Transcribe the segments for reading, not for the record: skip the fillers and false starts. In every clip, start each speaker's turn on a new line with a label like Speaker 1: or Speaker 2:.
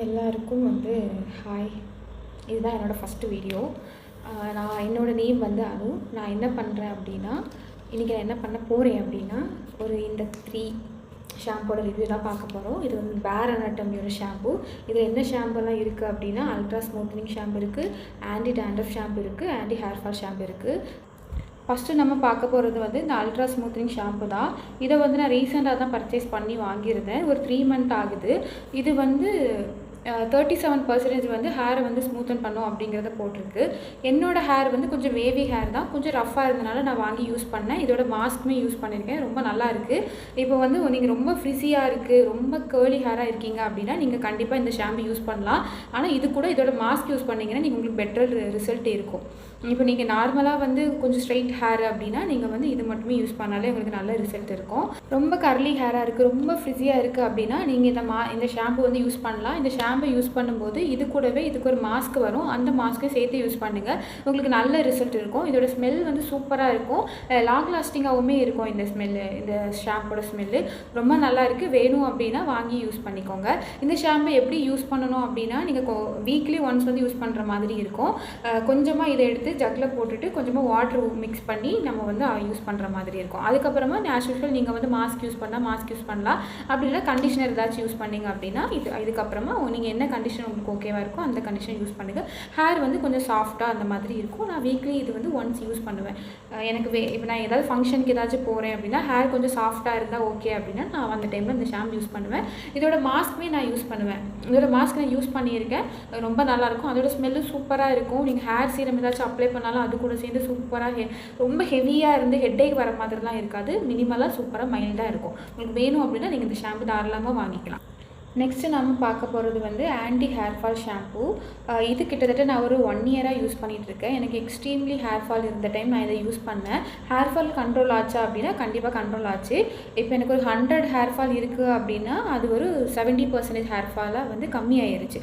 Speaker 1: எல்லாருக்கும் ஹாய். இதுதான் என்னோடய ஃபஸ்ட்டு வீடியோ. என்னோடய நேம் அனு. நான் என்ன பண்ணுறேன் அப்படின்னா, இன்றைக்கி நான் என்ன பண்ண போகிறேன் அப்படின்னா, இந்த 3 ஷாம்போட ரிவ்யூ தான் பார்க்க போகிறோம். இது பேர் அனாட்டமியோட ஷாம்பு. இதில் என்ன ஷாம்புலாம் இருக்குது அப்படின்னா, அல்ட்ரா ஸ்மூத்னிங் ஷாம்பு இருக்குது, ஆன்டி டேண்ட்ரஃப் ஷாம்பு இருக்குது, ஆன்டி ஹேர் ஃபால் ஷாம்பு இருக்குது. ஃபஸ்ட்டு நம்ம பார்க்க போகிறது இந்த அல்ட்ரா ஸ்மூத்னிங் ஷாம்பு தான். இதை நான் ரீசெண்டாக தான் பர்ச்சேஸ் பண்ணி வாங்கியிருந்தேன். ஒரு 3 மந்த் ஆகுது. இது 37% ஹேரை ஸ்மூத்தன் பண்ணும் அப்படிங்கிறத போட்டிருக்கு. என்னோடய ஹேர் கொஞ்சம் வேவி ஹேர் தான், கொஞ்சம் ரஃப்பாக இருந்தனால நான் வாங்கி யூஸ் பண்ணேன். இதோட மாஸ்க்குமே யூஸ் பண்ணியிருக்கேன். ரொம்ப நல்லா இருக்குது. இப்போ நீங்கள் ரொம்ப ஃப்ரிஸியாக இருக்குது, ரொம்ப கேர்லி ஹேராக இருக்கீங்க அப்படின்னா நீங்கள் கண்டிப்பாக இந்த ஷாம்பு யூஸ் பண்ணலாம். ஆனால் இது கூட இதோட மாஸ்க் யூஸ் பண்ணிங்கன்னா உங்களுக்கு பெட்டர் ரிசல்ட் இருக்கும். இப்போ நீங்கள் நார்மலாக கொஞ்சம் ஸ்ட்ரைட் ஹேர் அப்படின்னா நீங்கள் இது மட்டுமே யூஸ் பண்ணாலே உங்களுக்கு நல்ல ரிசல்ட் இருக்கும். ரொம்ப கர்லி ஹேராக இருக்குது, ரொம்ப ஃப்ரிஸியாக இருக்குது அப்படின்னா நீங்கள் இந்த ஷாம்பு யூஸ் பண்ணலாம். இந்த ஷாம்பு யூஸ் பண்ணும்போது இதுக்கு ஒரு மாஸ்க் வரும். அந்த மாஸ்க்கை சேர்த்து யூஸ் பண்ணுங்கள். உங்களுக்கு நல்ல ரிசல்ட் இருக்கும். இதோட ஸ்மெல் சூப்பராக இருக்கும். லாங் லாஸ்டிங்காகவுமே இருக்கும். இந்த ஷாம்போட ஸ்மெல்லு ரொம்ப நல்லா இருக்குது. வேணும் அப்படின்னா வாங்கி யூஸ் பண்ணிக்கோங்க. இந்த ஷாம்பு எப்படி யூஸ் பண்ணணும் அப்படின்னா, நீங்கள் வீக்லி ஒன்ஸ் யூஸ் பண்ணுற மாதிரி இருக்கும். கொஞ்சமாக இதை எடுத்து ஜக்கில் போட்டுட்டு கொஞ்சமாக வாட்டர் மிக்ஸ் பண்ணி நம்ம யூஸ் பண்ணுற மாதிரி இருக்கும். அதுக்கப்புறமா ஆஸ் யூஷுவல் நீங்கள் மாஸ்க் யூஸ் பண்ணால் மாஸ்க் யூஸ் பண்ணலாம். அப்படி இல்லை கண்டிஷனர் ஏதாச்சும் யூஸ் பண்ணிங்க அப்படின்னா இதுக்கப்புறமா நீங்கள் என்ன கண்டிஷன் உங்களுக்கு ஓகேவாக இருக்கோ அந்த கண்டிஷன் யூஸ் பண்ணுங்கள். ஹேர் கொஞ்சம் சாஃப்டாக அந்த மாதிரி இருக்கும். நான் வீக்லி இது ஒன்ஸ் யூஸ் பண்ணுவேன். எனக்கு இப்போ நான் ஏதாவது ஃபங்க்ஷனுக்கு ஏதாச்சும் போகிறேன் அப்படின்னா ஹேர் கொஞ்சம் சாஃப்டாக இருந்தால் ஓகே அப்படின்னா நான் அந்த டைமில் இந்த ஷாம்பு யூஸ் பண்ணுவேன். இதோட மாஸ்க்குமே நான் யூஸ் பண்ணுவேன். இதோட மாஸ்க் நான் யூஸ் பண்ணியிருக்கேன். ரொம்ப நல்லாயிருக்கும். அதோட ஸ்மெல்லு சூப்பராக இருக்கும். நீங்கள் ஹேர் சீரம் ஏதாச்சும் அப்ளை பண்ணாலும் அது கூட சேர்ந்து சூப்பராக ரொம்ப ஹெவியாக இருந்து ஹெட்டேக் வர மாதிரிலாம் இருக்காது. மினிமலாக சூப்பராக மைல்டாக இருக்கும். உங்களுக்கு வேணும் அப்படின்னா நீங்கள் இந்த ஷாம்பு தாராளமாக வாங்கிக்கலாம். நெக்ஸ்ட்டு நம்ம பார்க்க போகிறது ஆன்டி ஹேர் ஃபால் ஷாம்பு. இது கிட்டத்தட்ட நான் ஒரு 1 இயராக யூஸ் பண்ணிகிட்ருக்கேன். எனக்கு எக்ஸ்ட்ரீம்லி ஹேர் ஃபால் இருந்த டைம் நான் இதை யூஸ் பண்ணேன். ஹேர் ஃபால் கண்ட்ரோல் ஆச்சா அப்படின்னா கண்டிப்பாக கண்ட்ரோல் ஆச்சு. இப்போ எனக்கு ஒரு 100 ஹேர் ஃபால் இருக்குது அப்படின்னா அது ஒரு 70% ஹேர் ஃபாலாக கம்மியாயிருச்சு.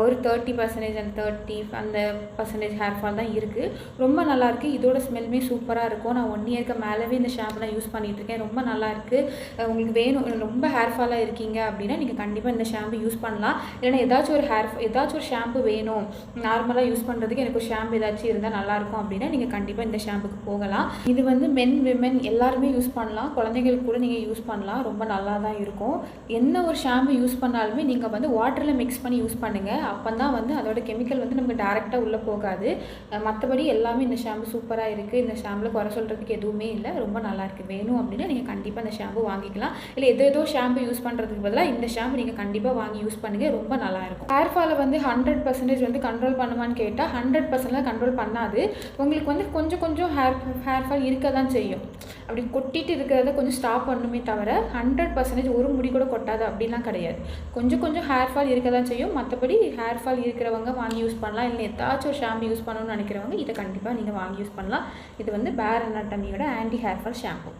Speaker 1: ஒரு 30% அண்ட் 30 அந்த பர்சன்டேஜ் ஹேர் ஃபால் தான் இருக்குது. ரொம்ப நல்லாயிருக்கு. இதோட ஸ்மெல்லுமே சூப்பராக இருக்கும். நான் 1 இயருக்கு மேலவே இந்த ஷாம்பு நான் யூஸ் பண்ணிகிட்ருக்கேன். ரொம்ப நல்லாயிருக்கு. உங்களுக்கு வேணும், ரொம்ப ஹேர் ஃபாலாக இருக்கீங்க அப்படின்னா நீங்கள் கண்டிப்பாக இந்த ஷாம்பு யூஸ் பண்ணலாம். இல்லைனா ஏதாச்சும் ஒரு ஷாம்பு வேணும், நார்மலாக யூஸ் பண்ணுறதுக்கு எனக்கு ஒரு ஷாம்பு ஏதாச்சும் இருந்தால் நல்லாயிருக்கும் அப்படின்னா நீங்கள் கண்டிப்பாக இந்த ஷாம்புக்கு போகலாம். இது மென் விமென் எல்லாருமே யூஸ் பண்ணலாம். குழந்தைங்களுக்கு கூட நீங்கள் யூஸ் பண்ணலாம். ரொம்ப நல்லா தான் இருக்கும். என்ன ஒரு ஷாம்பு யூஸ் பண்ணாலுமே நீங்கள் வாட்டரில் மிக்ஸ் பண்ணி யூஸ் பண்ணுங்கள். அப்போ தான் அதோட கெமிக்கல் நமக்கு டேரெக்டாக உள்ளே போகாது. மற்றபடி எல்லாமே இந்த ஷாம்பு சூப்பராக இருக்குது. இந்த ஷாம்பில் குறை சொல்கிறதுக்கு எதுவுமே இல்லை. ரொம்ப நல்லாயிருக்கு. வேணும் அப்படின்னா நீங்கள் கண்டிப்பாக இந்த ஷாம்பு வாங்கிக்கலாம். இல்லை ஏதோ ஷாம்பு யூஸ் பண்ணுறதுக்கு பதிலாக இந்த ஷாம்பு நீங்கள் கண்டிப்பாக வாங்கி யூஸ் பண்ணுங்கள். ரொம்ப நல்லாயிருக்கும். ஹேர் ஃபாலை 100% கண்ட்ரோல் பண்ணுவான்னு கேட்டால் 100% கண்ட்ரோல் பண்ணாது. உங்களுக்கு கொஞ்சம் ஹேர் ஃபால் இருக்க தான் செய்யும். அப்படி கொட்டிட்டு இருக்கிறத கொஞ்சம் ஸ்டாப் பண்ணணுமே தவிர 100% ஒரு முடி கூட கொட்டாது அப்படிலாம் கிடையாது. கொஞ்சம் ஹேர் ஃபால் இருக்க தான் செய்யும். மற்றபடி ஹேர் ஃபால் இருக்கிறவங்க வாங்கி யூஸ் பண்ணலாம். இல்லை ஏதாச்சும் ஒரு ஷாம்பு யூஸ் பண்ணணும்னு நினைக்கிறவங்க இதை கண்டிப்பாக நீங்கள் வாங்கி யூஸ் பண்ணலாம். இது பேர் அனாட்டமியோட anti hair fall shampoo.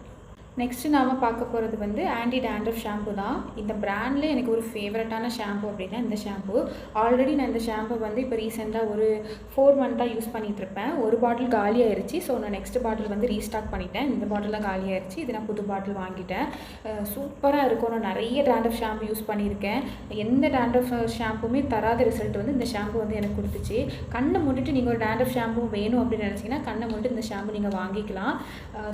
Speaker 1: Next நாம் பார்க்க போகிறது ஆன்டி டேண்ட்ரஃப் ஷாம்பு தான். இந்த பிராண்டில் எனக்கு ஒரு ஃபேவரட்டான ஷாம்பு அப்படின்னா இந்த ஷாம்பு. ஆல்ரெடி நான் இந்த ஷாம்பை இப்போ ரீசெண்டாக ஒரு 4 மந்த்தாக யூஸ் பண்ணிகிட்ருப்பேன். ஒரு பாட்டில் காலி ஆயிடுச்சு. ஸோ நான் நெக்ஸ்ட் பாட்டில் ரீஸ்டாக் பண்ணிட்டேன். இந்த பாட்டில் தான் காலி ஆயிடுச்சு. இது நான் புது பாட்டில் வாங்கிட்டேன். சூப்பராக இருக்கும். நான் நிறைய டேண்ட்ரஃப் ஷாம்பு யூஸ் பண்ணியிருக்கேன். எந்த டேண்ட்ரஃப் ஷாம்புமே தராத ரிசல்ட் இந்த ஷாம்பு எனக்கு கொடுத்துச்சு. கண்ணை மூடிட்டு நீங்கள் ஒரு டேண்ட்ரஃப் ஷாம்பு வேணும் அப்படின்னு நினச்சிங்கன்னா கண்ணை மூடிட்டு இந்த ஷாம்பு நீங்கள் வாங்கிக்கலாம்.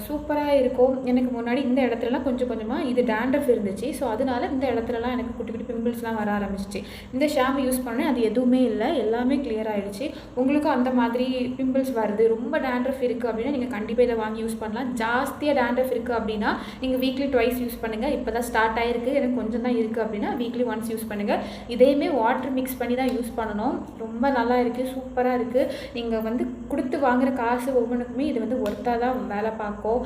Speaker 1: சூப்பராக இருக்கும். எனக்கு முன்னாடி இந்த இடத்துலலாம் கொஞ்சமாக இது டேண்ட்ரஃப் இருந்துச்சு. ஸோ அதனால இந்த இடத்துலலாம் எனக்கு குட்டி குட்டி பிம்பிள்ஸ்லாம் வர ஆரம்பிச்சிச்சு. இந்த ஷாம்பு யூஸ் பண்ணேன். அது எதுவுமே இல்லை. எல்லாமே கிளியர் ஆகிடுச்சு. உங்களுக்கும் அந்த மாதிரி பிம்பிள்ஸ் வருது, ரொம்ப டேண்ட்ரஃப் இருக்குது அப்படின்னா நீங்கள் கண்டிப்பாக இதை வாங்கி யூஸ் பண்ணலாம். ஜாஸ்தியாக டேண்ட்ரஃப் இருக்குது அப்படின்னா நீங்கள் வீக்லி 2 யூஸ் பண்ணுங்கள். இப்போ தான் ஸ்டார்ட் ஆகிருக்கு, எனக்கு கொஞ்சம் தான் இருக்குது அப்படின்னா வீக்லி 1 யூஸ் பண்ணுங்கள். இதையுமே வாட்டர் மிக்ஸ் பண்ணி தான் யூஸ் பண்ணணும். ரொம்ப நல்லா இருக்குது. சூப்பராக இருக்குது. நீங்கள் கொடுத்து வாங்குகிற காசு ஒவ்வொன்றுக்குமே இது ஒர்த்தாக தான் வேலை பார்க்கும்.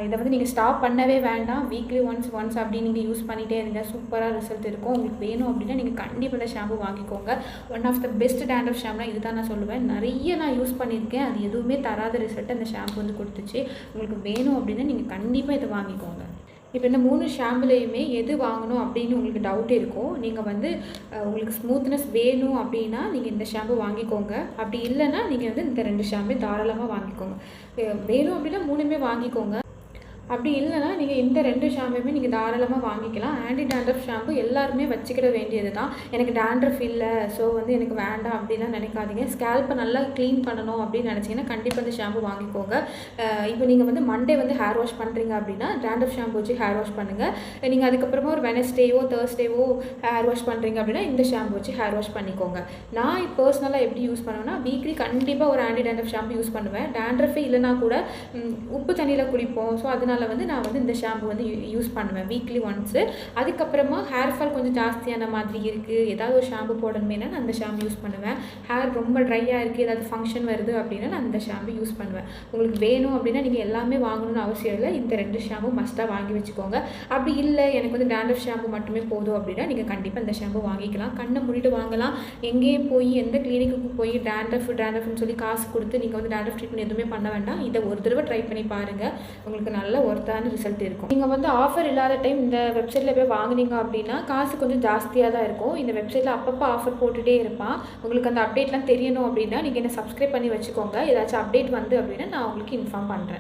Speaker 1: இதை நீங்கள் ஸ்டாப் பண்ணவே வேண்டாம். வீக்லி ஒன்ஸ் அப்படி நீங்கள் யூஸ் பண்ணிகிட்டே இருங்க. சூப்பராக ரிசல்ட் இருக்கும். உங்களுக்கு வேணும் அப்படின்னா நீங்கள் கண்டிப்பாக இந்த ஷாம்பு வாங்கிக்கோங்க. One of the best dandruff ஷாம்புனா இது தான் நான் சொல்லுவேன். நிறைய நான் யூஸ் பண்ணியிருக்கேன். அது எதுவுமே தராத ரிசல்ட் அந்த ஷாம்பு கொடுத்துச்சு. உங்களுக்கு வேணும் அப்படின்னா நீங்கள் கண்டிப்பாக இதை வாங்கிக்கோங்க. இப்போ இந்த 3 ஷாம்புலேயுமே எது வாங்கணும் அப்படின்னு உங்களுக்கு டவுட் இருக்கும். நீங்கள் உங்களுக்கு ஸ்மூத்னஸ் வேணும் அப்படின்னா நீங்கள் இந்த ஷாம்பு வாங்கிக்கோங்க. அப்படி இல்லைன்னா நீங்கள் இந்த 2 ஷாம்பு தாராளமாக வாங்கிக்கோங்க. வேணும் அப்படின்னா 3மே வாங்கிக்கோங்க. அப்படி இல்லைனா நீங்கள் இந்த 2 ஷாம்புமே நீங்கள் தாராளமாக வாங்கிக்கலாம். ஆன்டி டேண்ட்ரஃப் ஷாம்பு எல்லாருமே வச்சுக்கிட வேண்டியது தான். எனக்கு டேண்ட்ரஃப் இல்லை, ஸோ வந்து எனக்கு வேண்டாம் அப்படிலாம் நினைக்காதீங்க. ஸ்கேல்ப்பை நல்லா க்ளீன் பண்ணணும் அப்படின்னு நினச்சிங்கன்னா கண்டிப்பாக இந்த ஷாம்பு வாங்கிக்கோங்க. இப்போ நீங்கள் வந்து மண்டே வந்து ஹேர் வாஷ் பண்ணுறீங்க அப்படின்னா டேண்ட்ரஃப் ஷாம்பு வச்சு ஹேர் வாஷ் பண்ணுங்கள். நீங்கள் அதுக்கப்புறமா ஒரு வெனஸ்டேவோ தேர்ஸ்டேவோ ஹேர் வாஷ் பண்ணுறீங்க அப்படின்னா இந்த ஷாம்பு வச்சு ஹேர் வாஷ் பண்ணிக்கோங்க. நான் பர்சனலாக எப்படி யூஸ் பண்ணுவேன்னா, வீக்லி கண்டிப்பாக ஒரு ஆன்டி டேண்ட்ரஃப் ஷாம்பு யூஸ் பண்ணுவேன். டேண்ட்ரஃபே இல்லைனா கூட உப்பு தண்ணியில் குளிப்போம். ஸோ அதனால் வந்து நான் வந்து இந்த ஷாம்பு வந்து யூஸ் பண்ணுவேன் வீக்லி ஒன்ஸு. அதுக்கப்புறமா ஹேர் ஃபால் கொஞ்சம் ஜாஸ்தியான மாதிரி இருக்குது, ஏதாவது ஒரு ஷாம்பு போடணுமேனா நான் அந்த ஷாம்பு யூஸ் பண்ணுவேன். ஹேர் ரொம்ப ட்ரையாக இருக்குது, ஏதாவது ஃபங்க்ஷன் வருது அப்படின்னா நான் அந்த ஷாம்பு யூஸ் பண்ணுவேன். உங்களுக்கு வேணும் அப்படின்னா நீங்கள் எல்லாமே வாங்கணும்னு அவசியம் இல்லை. இந்த 2 ஷாம்பு மஸ்ட்டாக வாங்கி வச்சுக்கோங்க. அப்படி இல்லை எனக்கு வந்து டேண்ட்ரஃப் ஷாம்பு மட்டுமே போதும் அப்படின்னா நீங்கள் கண்டிப்பாக இந்த ஷாம்பு வாங்கிக்கலாம். கண்ணை மூடிட்டு வாங்கலாம். எங்கேயும் போய் எந்த கிளினிக்கு போய் டேண்ட்ரஃப்னு சொல்லி காசு கொடுத்து நீங்கள் வந்து டேண்ட்ரஃப் ட்ரீட்மெண்ட் எதுவுமே பண்ண வேண்டாம். இதை ஒரு தடவை ட்ரை பண்ணி பாருங்கள், உங்களுக்கு நல்ல ஒர்த்தான ரிசல்ட் இருக்கும். நீங்கள் வந்து ஆஃபர் இல்லாத டைம் இந்த வெப்சைட்டில் போய் வாங்கினீங்க அப்படின்னா காசு கொஞ்சம் ஜாஸ்தியாக தான் இருக்கும். இந்த வெப்சைட்டில் அப்பப்போ ஆஃபர் போட்டுகிட்டே இருப்பான். உங்களுக்கு அந்த அப்டேட்லாம் தெரியணும் அப்படின்னா நீங்கள் என்ன சப்ஸ்கிரைப் பண்ணி வச்சுக்கோங்க. ஏதாச்சும் அப்டேட் வந்து அப்படின்னா நான் உங்களுக்கு இன்ஃபார்ம் பண்ணுறேன்.